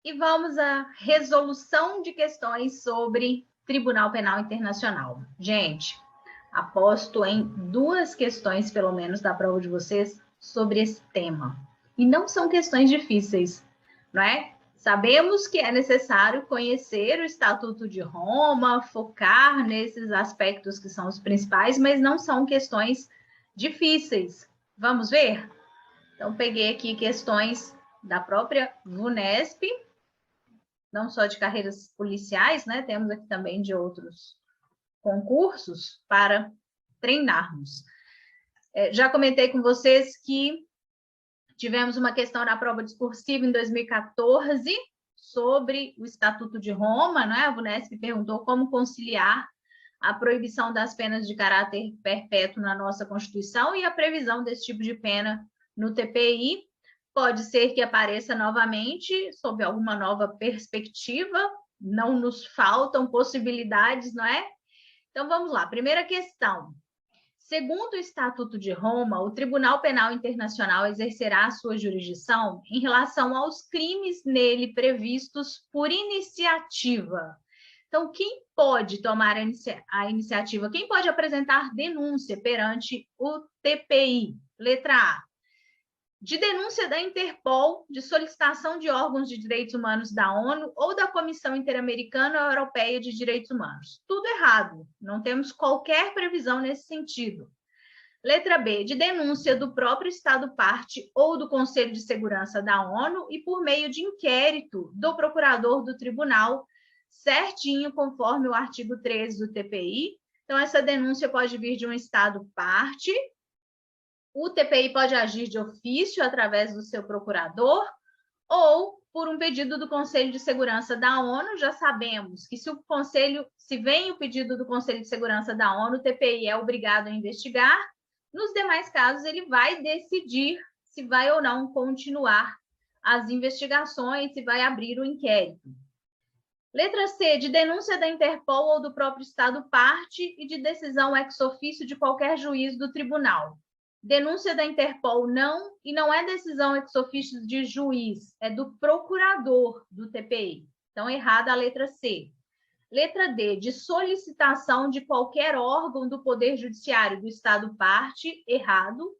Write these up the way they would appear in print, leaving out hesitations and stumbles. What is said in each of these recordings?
E vamos à resolução de questões sobre Tribunal Penal Internacional. Gente, aposto em 2 questões, pelo menos, da prova de vocês sobre esse tema. E não são questões difíceis, não é? Sabemos que é necessário conhecer o Estatuto de Roma, focar nesses aspectos que são os principais, mas não são questões difíceis. Vamos ver? Então, peguei aqui questões da própria VUNESP, não só de carreiras policiais, né? Temos aqui também de outros concursos para treinarmos. Já comentei com vocês que tivemos uma questão na prova discursiva em 2014 sobre o Estatuto de Roma, né? A VUNESP perguntou como conciliar a proibição das penas de caráter perpétuo na nossa Constituição e a previsão desse tipo de pena no TPI. Pode ser que apareça novamente, sob alguma nova perspectiva, não nos faltam possibilidades, não é? Então, vamos lá. Primeira questão. Segundo o Estatuto de Roma, o Tribunal Penal Internacional exercerá a sua jurisdição em relação aos crimes nele previstos por iniciativa. Então, quem pode tomar a iniciativa? Quem pode apresentar denúncia perante o TPI? Letra A. De denúncia da Interpol, de solicitação de órgãos de direitos humanos da ONU ou da Comissão Interamericana ou Europeia de Direitos Humanos. Tudo errado, não temos qualquer previsão nesse sentido. Letra B, de denúncia do próprio Estado-parte ou do Conselho de Segurança da ONU e por meio de inquérito do procurador do tribunal, certinho conforme o artigo 13 do TPI. Então, essa denúncia pode vir de um Estado-parte. O TPI pode agir de ofício através do seu procurador ou por um pedido do Conselho de Segurança da ONU. Já sabemos que se vem o pedido do Conselho de Segurança da ONU, o TPI é obrigado a investigar. Nos demais casos, ele vai decidir se vai ou não continuar as investigações, se vai abrir o inquérito. Letra C, de denúncia da Interpol ou do próprio Estado-parte e de decisão ex ofício de qualquer juiz do tribunal. Denúncia da Interpol não, e não é decisão ex ofício de juiz, é do procurador do TPI. Então, errada a letra C. Letra D, de solicitação de qualquer órgão do Poder Judiciário do Estado-parte, errado.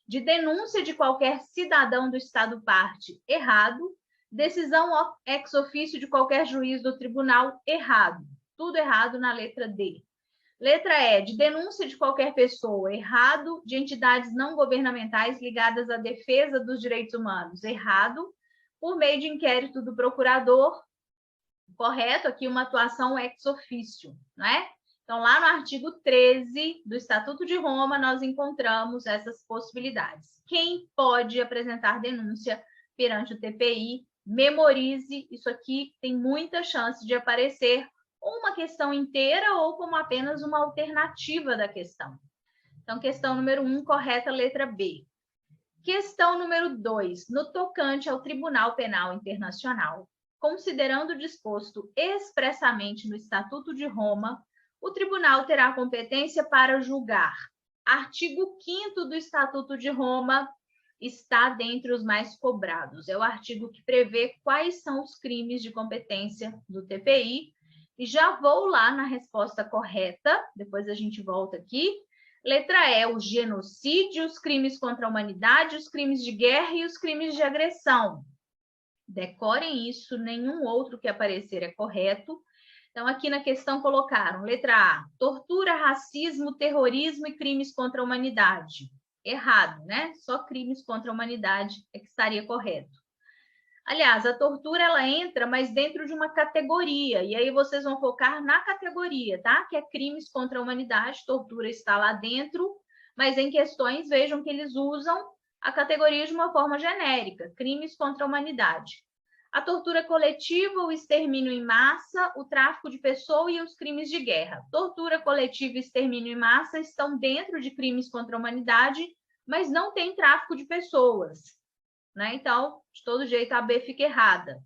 De denúncia de qualquer cidadão do Estado-parte, errado. Decisão ex ofício de qualquer juiz do tribunal, errado. Tudo errado na letra D. Letra E, de denúncia de qualquer pessoa, errado. De entidades não governamentais ligadas à defesa dos direitos humanos, errado. Por meio de inquérito do procurador, correto, aqui uma atuação ex ofício, né? Então, lá no artigo 13 do Estatuto de Roma, nós encontramos essas possibilidades. Quem pode apresentar denúncia perante o TPI? Memorize, isso aqui tem muita chance de aparecer uma questão inteira ou como apenas uma alternativa da questão. Então, questão número 1, correta, letra B. Questão número 2, no tocante ao Tribunal Penal Internacional, considerando o disposto expressamente no Estatuto de Roma, o tribunal terá competência para julgar. Artigo 5º do Estatuto de Roma está dentre os mais cobrados. É o artigo que prevê quais são os crimes de competência do TPI. E já vou lá na resposta correta, depois a gente volta aqui. Letra E, o genocídio, os crimes contra a humanidade, os crimes de guerra e os crimes de agressão. Decorem isso, nenhum outro que aparecer é correto. Então, aqui na questão colocaram, letra A, tortura, racismo, terrorismo e crimes contra a humanidade. Errado, né? Só crimes contra a humanidade é que estaria correto. Aliás, a tortura, ela entra, mas dentro de uma categoria, e aí vocês vão focar na categoria, tá? Que é crimes contra a humanidade, tortura está lá dentro, mas em questões, vejam que eles usam a categoria de uma forma genérica, crimes contra a humanidade. A tortura coletiva, o extermínio em massa, o tráfico de pessoa e os crimes de guerra. Tortura coletiva e extermínio em massa estão dentro de crimes contra a humanidade, mas não tem tráfico de pessoas. Né? Então, de todo jeito, a B fica errada.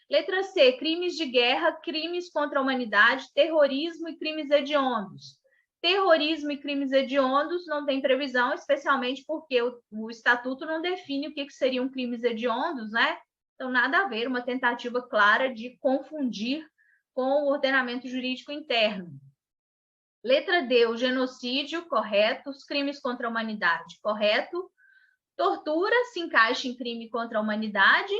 Letra C, crimes de guerra, crimes contra a humanidade, terrorismo e crimes hediondos. Terrorismo e crimes hediondos não tem previsão, especialmente porque o Estatuto não define o que seriam crimes hediondos, né? Então, nada a ver, uma tentativa clara de confundir com o ordenamento jurídico interno. Letra D, o genocídio, correto. Os crimes contra a humanidade, correto. Tortura se encaixa em crime contra a humanidade,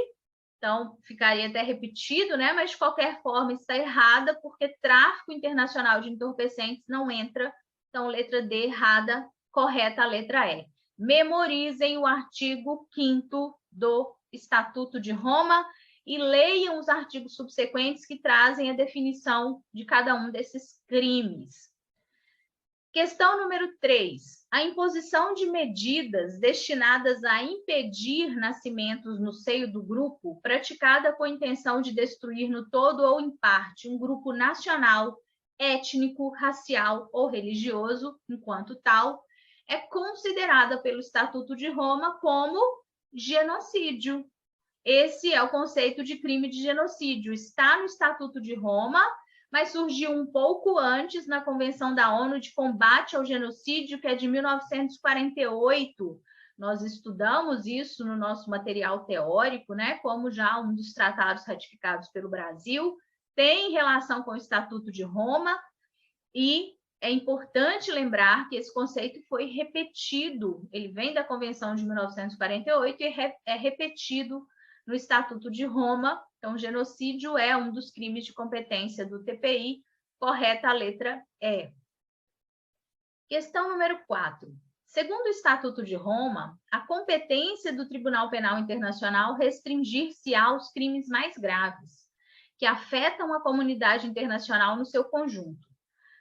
então ficaria até repetido, né? Mas de qualquer forma está errada, porque tráfico internacional de entorpecentes não entra. Então, letra D errada, correta a letra E. Memorizem o artigo 5º do Estatuto de Roma e leiam os artigos subsequentes que trazem a definição de cada um desses crimes. Questão número 3. A imposição de medidas destinadas a impedir nascimentos no seio do grupo, praticada com a intenção de destruir no todo ou em parte um grupo nacional, étnico, racial ou religioso, enquanto tal, é considerada pelo Estatuto de Roma como genocídio. Esse é o conceito de crime de genocídio. Está no Estatuto de Roma, mas surgiu um pouco antes na Convenção da ONU de Combate ao Genocídio, que é de 1948. Nós estudamos isso no nosso material teórico, né? Como já um dos tratados ratificados pelo Brasil, tem relação com o Estatuto de Roma, e é importante lembrar que esse conceito foi repetido, ele vem da Convenção de 1948 e é repetido no Estatuto de Roma. Então, genocídio é um dos crimes de competência do TPI, correta a letra E. Questão número 4. Segundo o Estatuto de Roma, a competência do Tribunal Penal Internacional restringir-se aos crimes mais graves, que afetam a comunidade internacional no seu conjunto.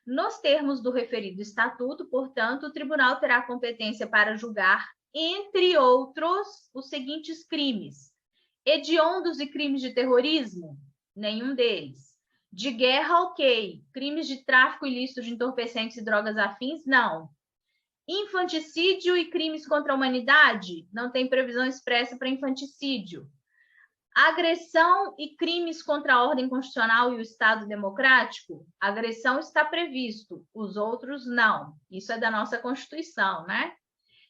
Nos termos do referido Estatuto, portanto, o tribunal terá competência para julgar, entre outros, os seguintes crimes: hediondos e crimes de terrorismo? Nenhum deles. De guerra, ok. Crimes de tráfico ilícito de entorpecentes e drogas afins? Não. Infanticídio e crimes contra a humanidade? Não tem previsão expressa para infanticídio. Agressão e crimes contra a ordem constitucional e o Estado democrático? Agressão está previsto, os outros não. Isso é da nossa Constituição, né?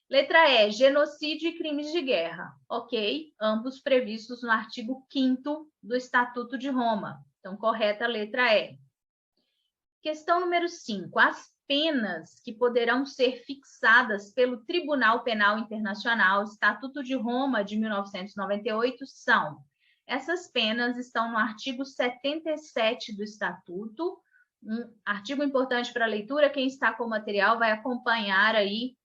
Letra E, genocídio e crimes de guerra. Ok, ambos previstos no artigo 5º do Estatuto de Roma. Então, correta a letra E. Questão número 5. As penas que poderão ser fixadas pelo Tribunal Penal Internacional, Estatuto de Roma de 1998, são: essas penas estão no artigo 77 do Estatuto, um artigo importante para a leitura. Quem está com o material vai acompanhar aí.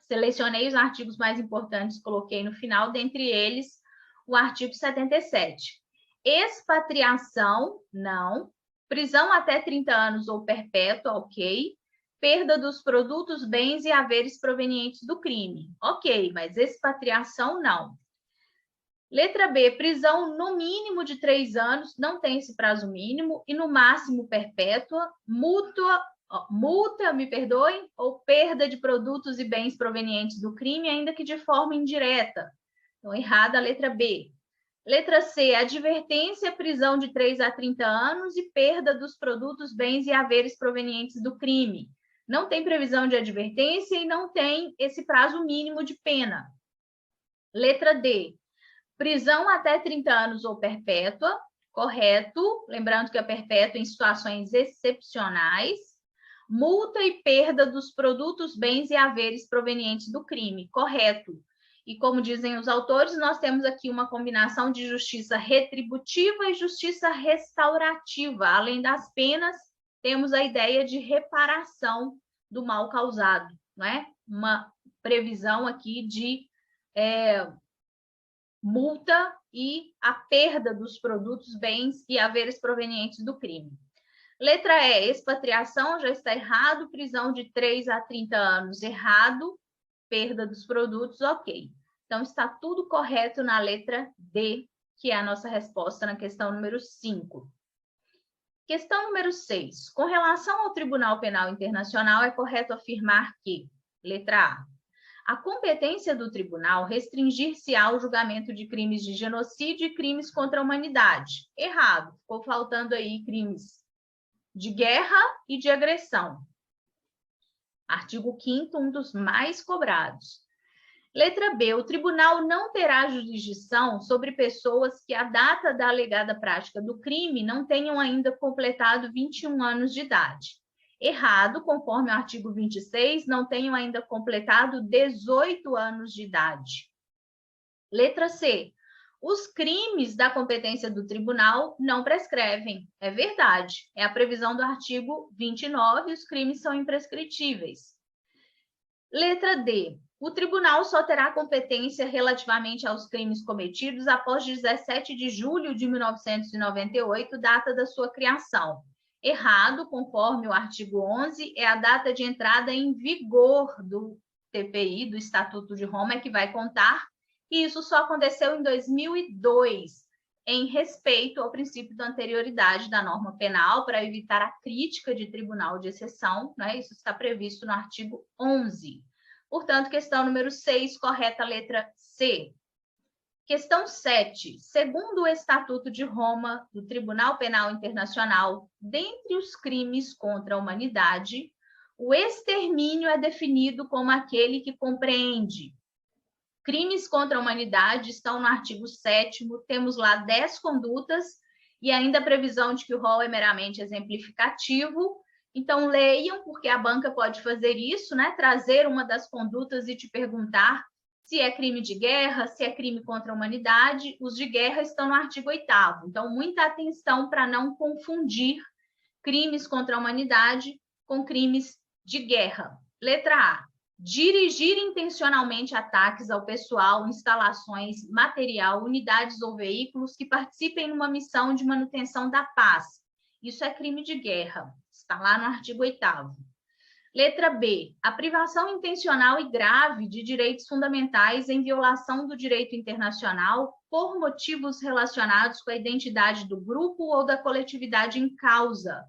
Selecionei os artigos mais importantes, coloquei no final, dentre eles o artigo 77. Expatriação, não. Prisão até 30 anos ou perpétua, ok. Perda dos produtos, bens e haveres provenientes do crime, ok, mas expatriação, não. Letra B, prisão no mínimo de 3 anos, não tem esse prazo mínimo, e no máximo perpétua. Multa, me perdoem, ou perda de produtos e bens provenientes do crime, ainda que de forma indireta. Então, errada a letra B. Letra C, advertência, prisão de 3 a 30 anos e perda dos produtos, bens e haveres provenientes do crime. Não tem previsão de advertência e não tem esse prazo mínimo de pena. Letra D, prisão até 30 anos ou perpétua, correto. Lembrando que a perpétua em situações excepcionais. Multa e perda dos produtos, bens e haveres provenientes do crime, correto. E como dizem os autores, nós temos aqui uma combinação de justiça retributiva e justiça restaurativa. Além das penas, temos a ideia de reparação do mal causado, não é? Uma previsão aqui de multa e a perda dos produtos, bens e haveres provenientes do crime. Letra E, expatriação, já está errado. Prisão de 3 a 30 anos, errado. Perda dos produtos, ok. Então, está tudo correto na letra D, que é a nossa resposta na questão número 5. Questão número 6. Com relação ao Tribunal Penal Internacional, é correto afirmar que, letra A, a competência do tribunal restringir-se ao julgamento de crimes de genocídio e crimes contra a humanidade. Errado. Ficou faltando aí crimes de guerra e de agressão. Artigo 5º, um dos mais cobrados. Letra B, o tribunal não terá jurisdição sobre pessoas que, à data da alegada prática do crime, não tenham ainda completado 21 anos de idade. Errado, conforme o artigo 26, não tenham ainda completado 18 anos de idade. Letra C, os crimes da competência do tribunal não prescrevem. É verdade, é a previsão do artigo 29, os crimes são imprescritíveis. Letra D, o tribunal só terá competência relativamente aos crimes cometidos após 17 de julho de 1998, data da sua criação. Errado, conforme o artigo 11, é a data de entrada em vigor do TPI, do Estatuto de Roma, é que vai contar, e isso só aconteceu em 2002, em respeito ao princípio da anterioridade da norma penal, para evitar a crítica de tribunal de exceção, né? Isso está previsto no artigo 11. Portanto, questão número 6, correta a letra C. Questão 7. Segundo o Estatuto de Roma, do Tribunal Penal Internacional, dentre os crimes contra a humanidade, o extermínio é definido como aquele que compreende crimes contra a humanidade, estão no artigo 7º, temos lá 10 condutas e ainda a previsão de que o rol é meramente exemplificativo. Então, leiam, porque a banca pode fazer isso, né? Trazer uma das condutas e te perguntar se é crime de guerra, se é crime contra a humanidade. Os de guerra estão no artigo 8º. Então, muita atenção para não confundir crimes contra a humanidade com crimes de guerra. Letra A. Dirigir intencionalmente ataques ao pessoal, instalações, material, unidades ou veículos que participem numa missão de manutenção da paz. Isso é crime de guerra. Está lá no artigo 8º. Letra B. A privação intencional e grave de direitos fundamentais em violação do direito internacional por motivos relacionados com a identidade do grupo ou da coletividade em causa.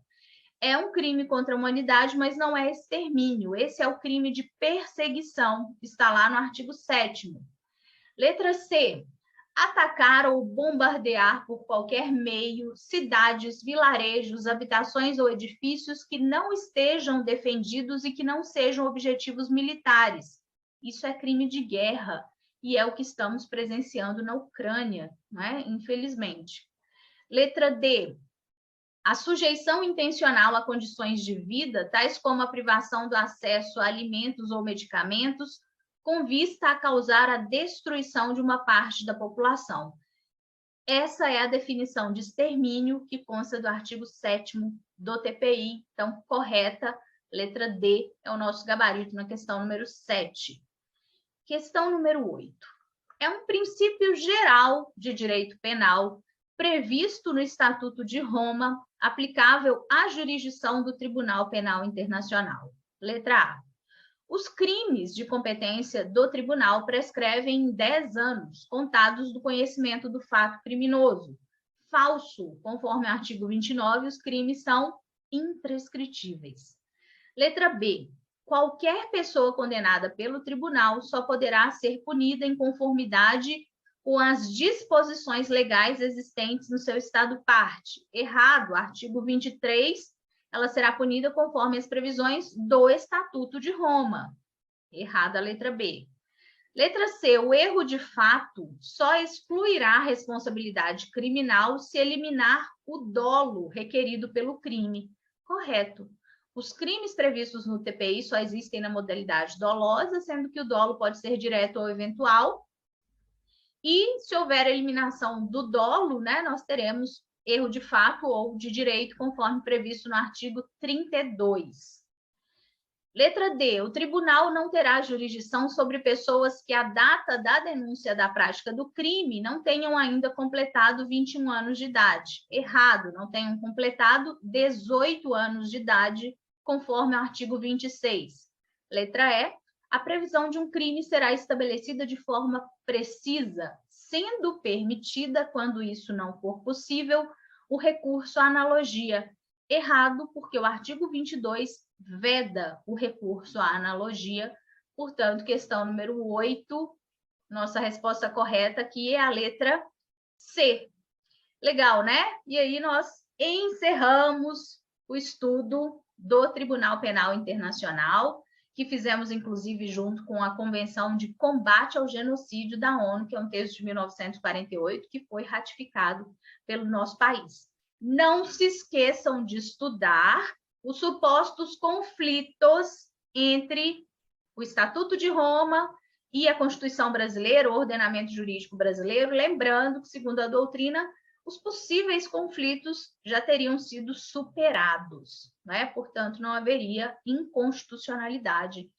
É um crime contra a humanidade, mas não é extermínio. Esse é o crime de perseguição. Está lá no artigo 7º. Letra C. Atacar ou bombardear por qualquer meio cidades, vilarejos, habitações ou edifícios que não estejam defendidos e que não sejam objetivos militares. Isso é crime de guerra e é o que estamos presenciando na Ucrânia, né? Infelizmente. Letra D. A sujeição intencional a condições de vida, tais como a privação do acesso a alimentos ou medicamentos, com vista a causar a destruição de uma parte da população. Essa é a definição de extermínio que consta do artigo 7º do TPI. Então, correta, letra D é o nosso gabarito na questão número 7. Questão número 8. É um princípio geral de direito penal previsto no Estatuto de Roma, aplicável à jurisdição do Tribunal Penal Internacional. Letra A. Os crimes de competência do tribunal prescrevem em 10 anos, contados do conhecimento do fato criminoso. Falso, conforme o artigo 29, os crimes são imprescritíveis. Letra B. Qualquer pessoa condenada pelo tribunal só poderá ser punida em conformidade com as disposições legais existentes no seu estado parte. Errado, artigo 23, ela será punida conforme as previsões do Estatuto de Roma. Errada a letra B. Letra C, o erro de fato só excluirá a responsabilidade criminal se eliminar o dolo requerido pelo crime. Correto. Os crimes previstos no TPI só existem na modalidade dolosa, sendo que o dolo pode ser direto ou eventual. E se houver eliminação do dolo, né, nós teremos erro de fato ou de direito, conforme previsto no artigo 32. Letra D. O tribunal não terá jurisdição sobre pessoas que, à data da denúncia da prática do crime, não tenham ainda completado 21 anos de idade. Errado, não tenham completado 18 anos de idade, conforme o artigo 26. Letra E. A previsão de um crime será estabelecida de forma precisa, sendo permitida, quando isso não for possível, o recurso à analogia. Errado, porque o artigo 22 veda o recurso à analogia. Portanto, questão número 8, nossa resposta correta aqui é a letra C. Legal, né? E aí nós encerramos o estudo do Tribunal Penal Internacional, que fizemos, inclusive, junto com a Convenção de Combate ao Genocídio da ONU, que é um texto de 1948, que foi ratificado pelo nosso país. Não se esqueçam de estudar os supostos conflitos entre o Estatuto de Roma e a Constituição brasileira, o ordenamento jurídico brasileiro, lembrando que, segundo a doutrina, os possíveis conflitos já teriam sido superados, né? Portanto, não haveria inconstitucionalidade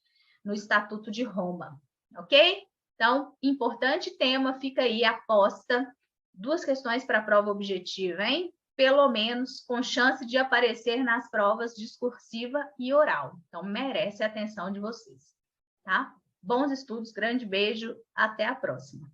no Estatuto de Roma, ok? Então, importante tema, fica aí a aposta. 2 questões para a prova objetiva, hein? Pelo menos com chance de aparecer nas provas discursiva e oral. Então, merece a atenção de vocês, tá? Bons estudos, grande beijo, até a próxima.